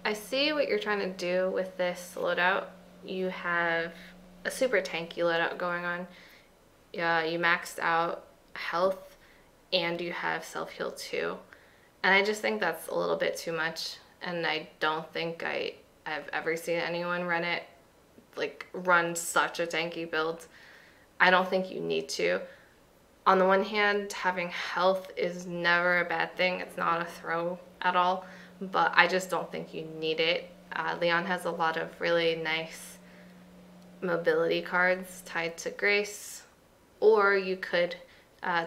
I see what you're trying to do with this loadout. You have a super tanky loadout going on. Yeah, you maxed out health and you have self-heal too. And I just think that's a little bit too much. And I don't think I've ever seen anyone run it, like run such a tanky build. I don't think you need to. On the one hand, having health is never a bad thing. It's not a throw at all, but I just don't think you need it. Lian has a lot of really nice mobility cards tied to Grace, or you could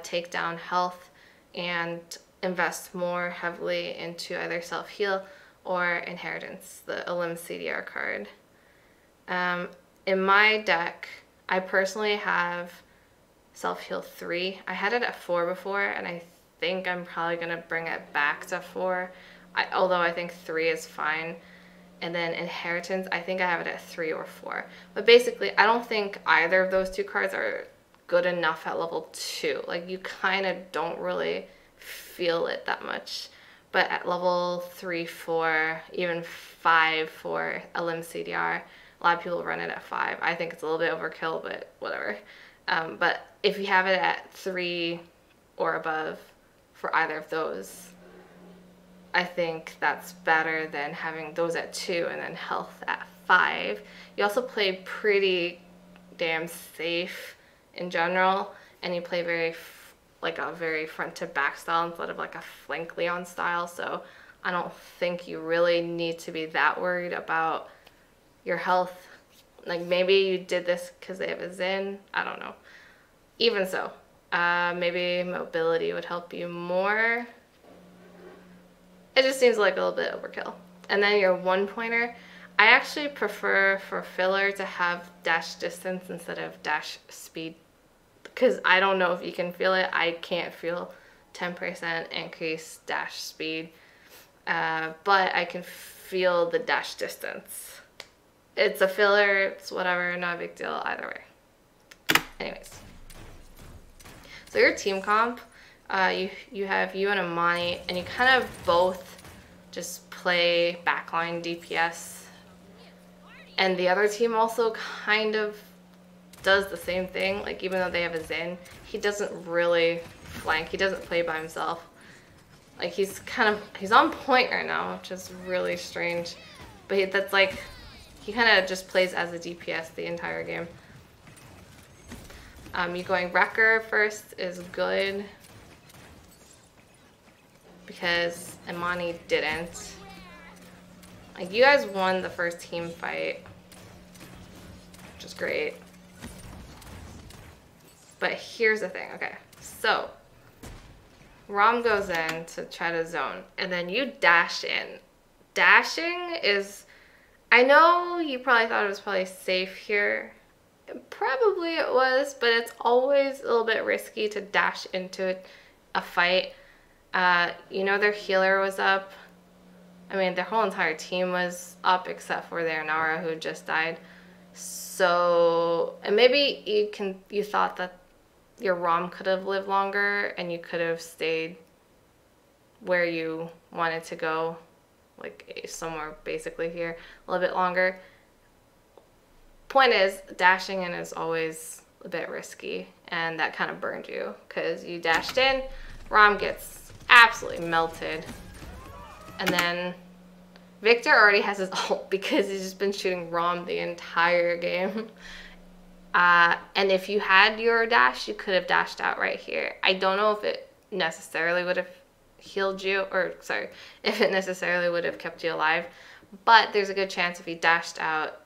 take down health and invest more heavily into either self-heal or inheritance, the Elim CDR card. In my deck, I personally have self-heal 3. I had it at 4 before, and I think I'm probably going to bring it back to 4, although I think 3 is fine. And then inheritance, I think I have it at 3 or 4. But basically, I don't think either of those two cards are good enough at level 2. Like, you kind of don't really feel it that much. But at level 3, 4, even 5 for Elim CDR, a lot of people run it at 5. I think it's a little bit overkill, but whatever. But if you have it at 3 or above for either of those, I think that's better than having those at 2 and then health at 5. You also play pretty damn safe in general, and you play like a very front to back style instead of like a flank Leon style, so I don't think you really need to be that worried about your health. Like, maybe you did this because they have a Xin, I don't know. Even so, maybe mobility would help you more. It just seems like a little bit overkill. And then your 1-pointer, I actually prefer for filler to have dash distance instead of dash speed, because I don't know if you can feel it. I can't feel 10% increase dash speed, but I can feel the dash distance. It's a filler, it's whatever, not a big deal either way. Anyways, so your team comp, you have you and Amani, and you kind of both just play backline DPS, and the other team also kind of does the same thing. Like, even though they have a Xin, he doesn't really flank, he doesn't play by himself. Like, he's on point right now, which is really strange, but that's like, he kind of just plays as a DPS the entire game. You going Wrecker first is good, because Imani didn't. Like, you guys won the first team fight, which is great. But here's the thing, okay. So, Rom goes in to try to zone, and then you dash in. Dashing is, I know you probably thought it was probably safe here. Probably it was, but it's always a little bit risky to dash into a fight. You know, their healer was up. I mean, their whole entire team was up except for their Nara, who just died. So, and maybe you thought that your Rom could have lived longer and you could have stayed where you wanted to go, like somewhere basically here, a little bit longer. Point is, dashing in is always a bit risky, and that kind of burned you because you dashed in, Rom gets absolutely melted, and then Victor already has his ult because he's just been shooting Rom the entire game. And if you had your dash, you could have dashed out right here. I don't know if it necessarily would have healed you, or sorry, if it necessarily would have kept you alive, but there's a good chance if you dashed out,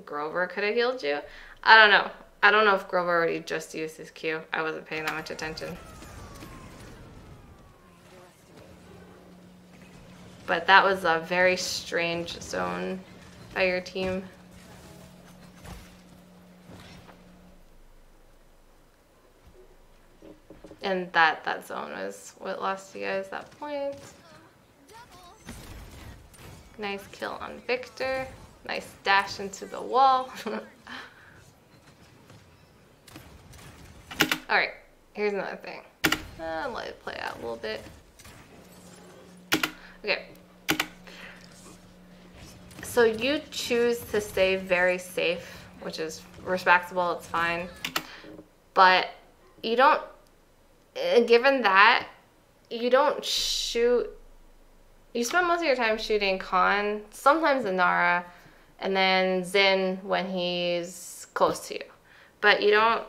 Grover could have healed you. I don't know. I don't know if Grover already just used his Q. I wasn't paying that much attention. But that was a very strange zone by your team. And that zone was what lost you guys that point. Nice kill on Victor. Nice dash into the wall. Alright, here's another thing. Let it play out a little bit. Okay. So you choose to stay very safe, which is respectable, it's fine. But you don't, given that, you don't shoot, you spend most of your time shooting Khan, sometimes Inara, and then Xin when he's close to you. But you don't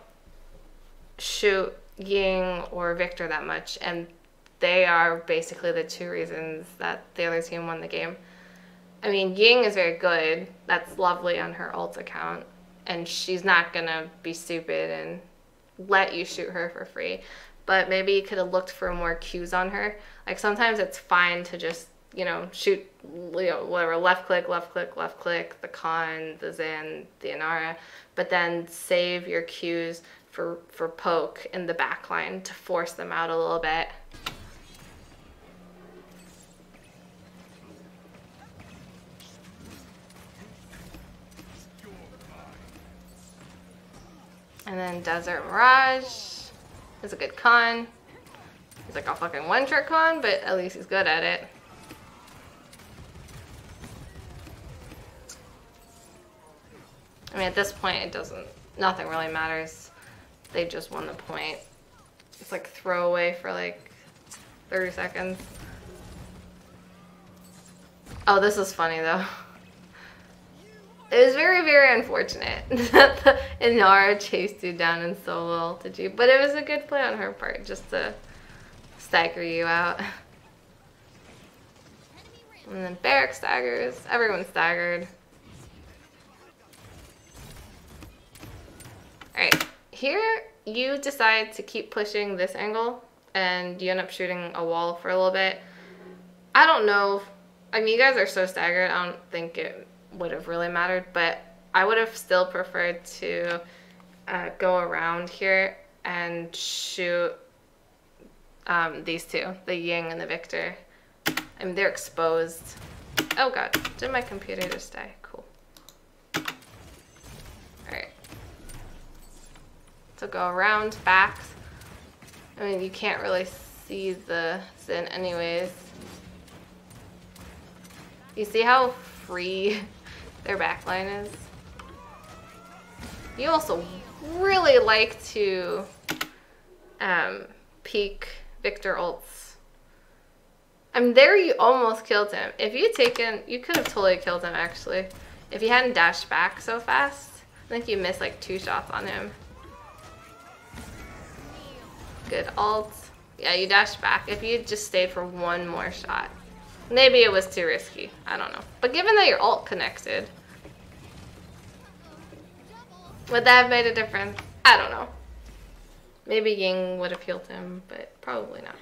shoot Ying or Victor that much, and they are basically the two reasons that the other team won the game. I mean, Ying is very good. That's lovely on her ult account, and she's not gonna be stupid and let you shoot her for free. But maybe you could have looked for more cues on her. Like sometimes it's fine to just, you know, shoot, you know, whatever, left click, the Khan, the Xin, the Inara, but then save your cues for poke in the back line to force them out a little bit. And then Desert Mirage is a good con. He's like a fucking one-trick con, but at least he's good at it. I mean, at this point, it doesn't, nothing really matters. They just won the point. It's like throwaway for like 30 seconds. Oh, this is funny though. It was very, very unfortunate that the Inara chased you down in solo to G, but it was a good play on her part just to stagger you out. And then Barrack staggers. Everyone's staggered. Alright, here you decide to keep pushing this angle and you end up shooting a wall for a little bit. I don't know. I mean, you guys are so staggered, I don't think it would have really mattered, but I would have still preferred to go around here and shoot these two, the Ying and the Victor. I mean, they're exposed. Oh god, did my computer just die? Cool. Alright. So go around, back. I mean, you can't really see the Xin anyways. You see how free their backline is? You also really like to peek Victor ults. I mean, there you almost killed him. If you'd taken, you could have totally killed him actually. If you hadn't dashed back so fast, I think you missed like 2 shots on him. Good ult. Yeah, you dashed back. If you just stayed for 1 more shot. Maybe it was too risky. I don't know. But given that your ult connected, would that have made a difference? I don't know. Maybe Ying would have healed him, but probably not.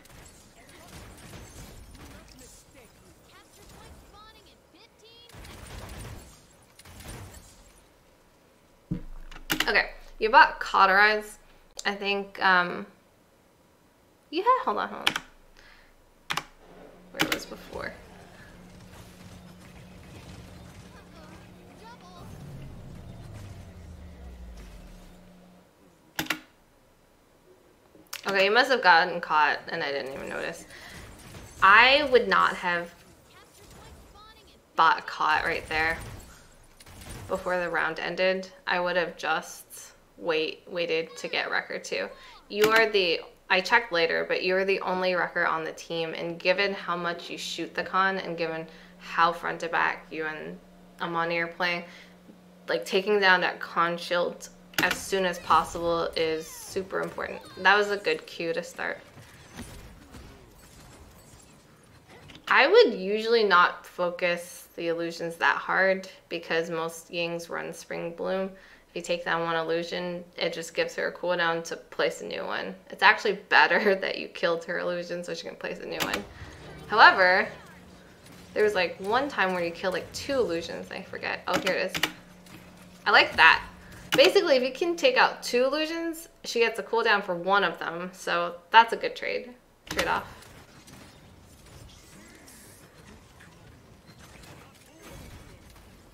Okay, you bought Cauterize. I think, you had, hold on. Where it was before. Okay, you must have gotten caught and I didn't even notice. I would not have bought caught right there before the round ended. I would have just waited to get record 2. You are the, I checked later, but you're the only wrecker on the team, and given how much you shoot the con and given how front to back you and Amani are playing, like taking down that con shield as soon as possible is super important. That was a good cue to start. I would usually not focus the illusions that hard because most Yings run Spring Bloom. If you take down one illusion, it just gives her a cooldown to place a new one. It's actually better that you killed her illusion so she can place a new one. However, there was like one time where you killed like 2 illusions. I forget. Oh, here it is. I like that. Basically, if you can take out 2 illusions, she gets a cooldown for 1 of them. So that's a good trade-off.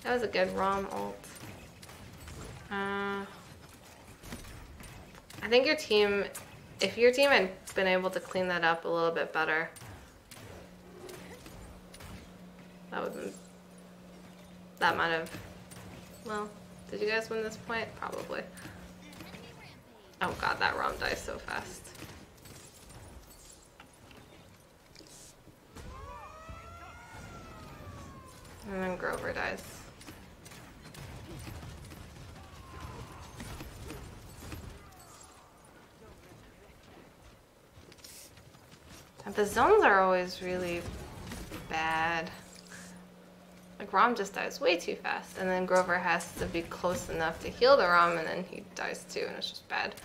That was a good ROM ult. I think your team, if your team had been able to clean that up a little bit better, that would have been That might have... Well, did you guys win this point? Probably. Oh god, that Rom dies so fast. And then Grover dies. The zones are always really bad. Like Rom just dies way too fast, and then Grover has to be close enough to heal the Rom, and then he dies too, and it's just bad.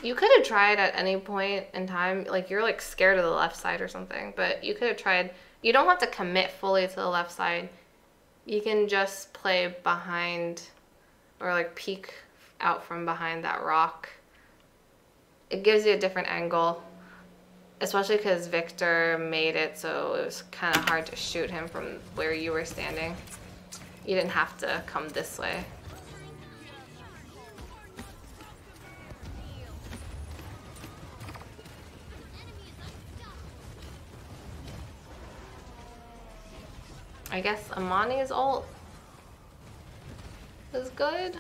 You could have tried at any point in time, like you're like scared of the left side or something, but you could have tried. You don't have to commit fully to the left side. You can just play behind or like peek out from behind that rock. It gives you a different angle, especially because Victor made it so it was kind of hard to shoot him from where you were standing. You didn't have to come this way. I guess Amani's ult is good.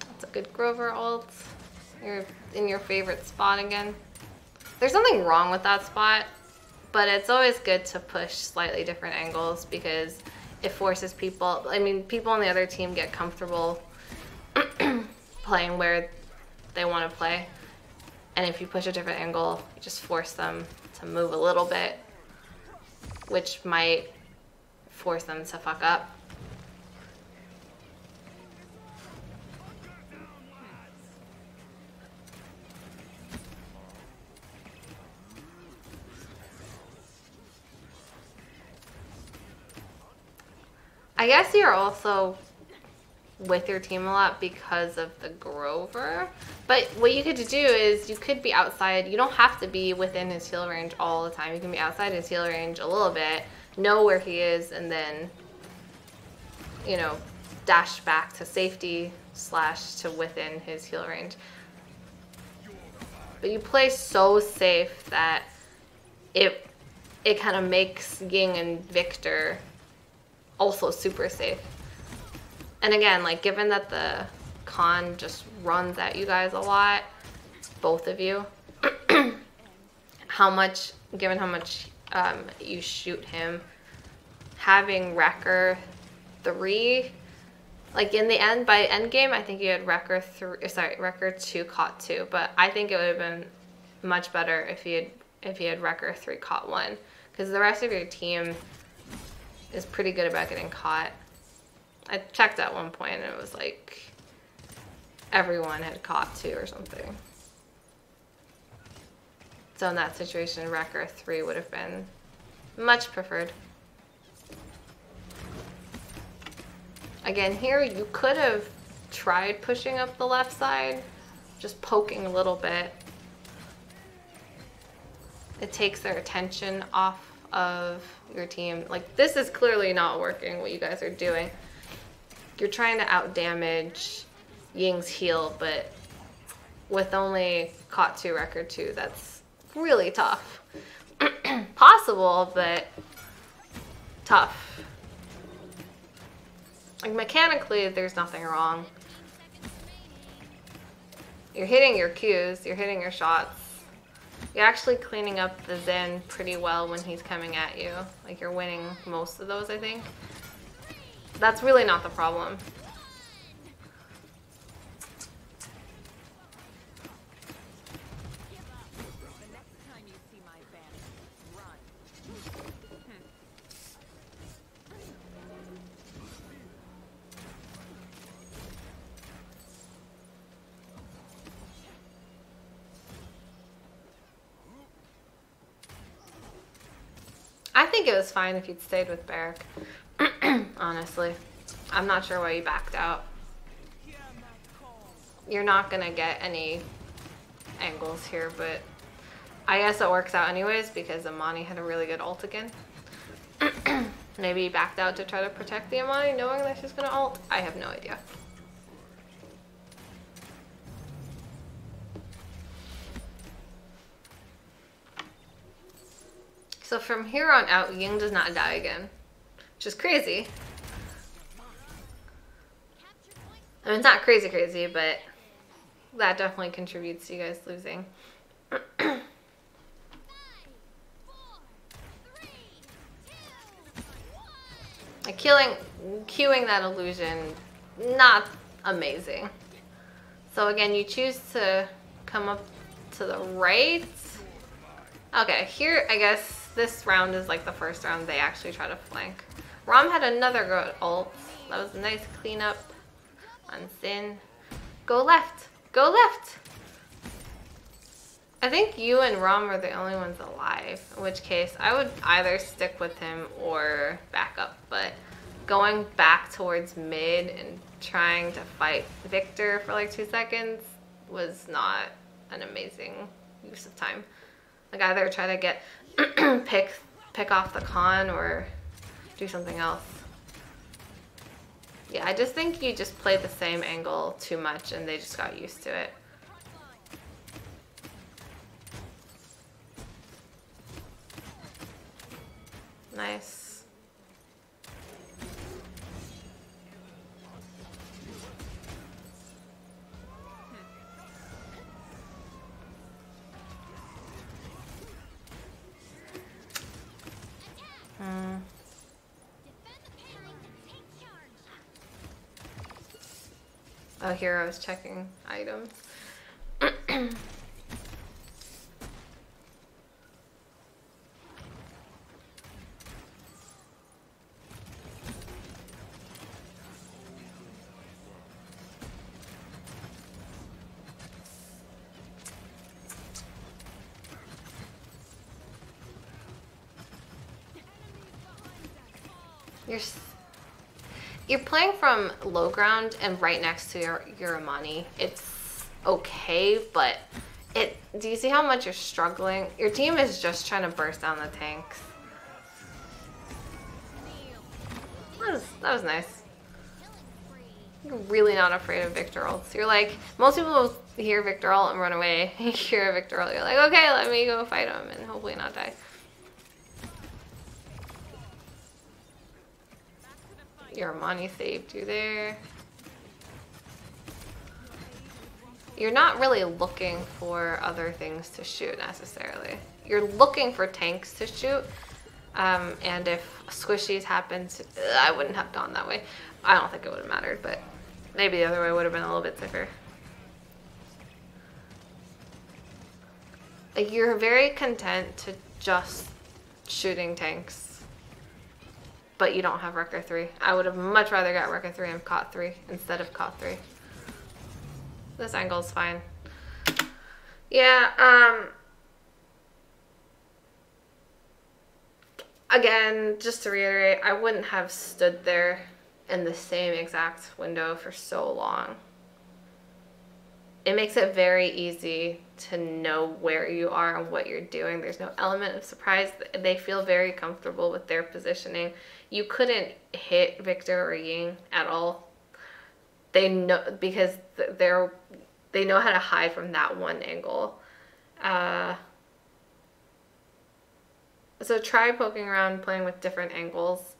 That's a good Grover ult. You're in your favorite spot again. There's nothing wrong with that spot, but it's always good to push slightly different angles because it forces people, I mean, people on the other team get comfortable playing where they want to play, and if you push a different angle, you just force them to move a little bit, which might force them to fuck up. I guess you're also with your team a lot because of the Grover, but what you could do is you could be outside. You don't have to be within his heal range all the time. You can be outside his heal range a little bit, know where he is, and then, you know, dash back to safety / to within his heal range. But you play so safe that it kind of makes Ying and Victor also super safe. And again, like given that the Khan just runs at you guys a lot, both of you, given how much you shoot him, having Wrecker 3, like in the end, by end game, I think you had Wrecker 2 caught 2, but I think it would have been much better if you had Wrecker 3 caught 1, because the rest of your team is pretty good about getting caught. I checked at one point and it was like everyone had caught 2 or something. So in that situation, Wrecker 3 would have been much preferred. Again, here you could have tried pushing up the left side, just poking a little bit. It takes their attention off of your team. Like, this is clearly not working, what you guys are doing. You're trying to outdamage Ying's heal, but with only caught 2, Wrecker 2, that's really tough. Possible, but tough. Like, mechanically, there's nothing wrong. You're hitting your Qs, you're hitting your shots. You're actually cleaning up the Zen pretty well when he's coming at you. Like, you're winning most of those, I think. That's really not the problem. I think it was fine if you'd stayed with Barrack. Honestly. I'm not sure why you backed out. You're not gonna get any angles here, but I guess it works out anyways because Amani had a really good ult again. Maybe he backed out to try to protect the Amani knowing that she's gonna ult. I have no idea. So from here on out, Ying does not die again, which is crazy. I mean, it's not crazy, but that definitely contributes to you guys losing. Like queuing that illusion, not amazing. So again, you choose to come up to the right. Okay, here I guess this round is like the first round they actually try to flank. Rom had another good ult. That was a nice cleanup on Sin. Go left! Go left! I think you and Rom are the only ones alive, in which case I would either stick with him or back up, but going back towards mid and trying to fight Victor for like 2 seconds was not an amazing use of time. Like either try to get pick off the con or do something else. Yeah, I just think you just played the same angle too much and they just got used to it. Nice. Oh, here I was checking items. You're playing from low ground and right next to your Amani. It's okay, but do you see how much you're struggling? Your team is just trying to burst down the tanks. That was nice. You're really not afraid of Victor ults. You're like, most people will hear Victor ult and run away. You hear a Victor ult, you're like, okay, let me go fight him and hopefully not die. Your Amani saved you there. You're not really looking for other things to shoot necessarily. You're looking for tanks to shoot. And if squishies happened, I wouldn't have gone that way. I don't think it would have mattered, but maybe the other way would have been a little bit safer. You're very content to just shooting tanks. But you don't have Wrecker 3. I would have much rather got Wrecker 3 and caught 3 instead of caught 3. This angle's fine. Yeah, again, just to reiterate, I wouldn't have stood there in the same exact window for so long. It makes it very easy to know where you are and what you're doing. There's no element of surprise. They feel very comfortable with their positioning. You couldn't hit Victor or Ying at all. They know, because they know how to hide from that one angle. So try poking around, playing with different angles.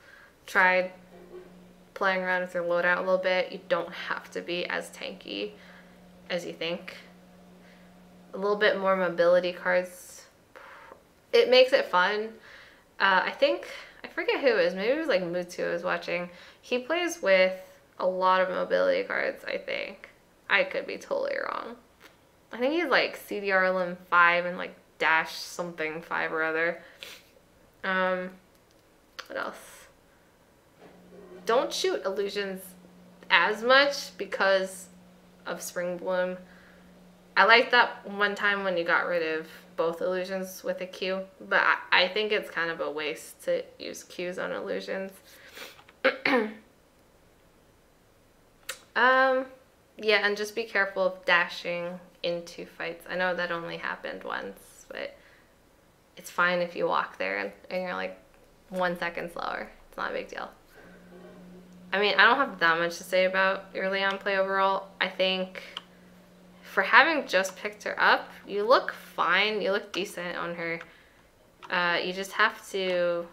Try playing around with your loadout a little bit. You don't have to be as tanky as you think. A little bit more mobility cards. It makes it fun. I forget who it was. Maybe it was like Mutsu I was watching. He plays with a lot of mobility cards, I think. I could be totally wrong. I think he's like CDR Lim 5 and like dash something 5 or other. What else? Don't shoot illusions as much because of Spring Bloom. I like that one time when you got rid of both illusions with a Q, but I think it's kind of a waste to use Qs on illusions. Yeah, and just be careful of dashing into fights. I know that only happened once, but it's fine if you walk there and you're like 1 second slower. It's not a big deal. I mean, I don't have that much to say about your Lian play overall. I think for having just picked her up, you look fine. You look decent on her. You just have to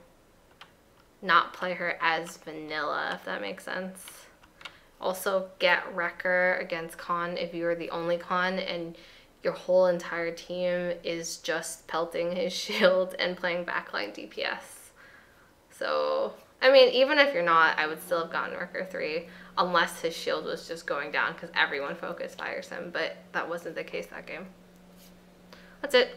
not play her as vanilla, if that makes sense. Also, get Wrecker against Khan if you're the only Khan and your whole entire team is just pelting his shield and playing backline DPS. So, I mean, even if you're not, I would still have gotten Wrecker 3 unless his shield was just going down because everyone focus fires him, but that wasn't the case that game. That's it.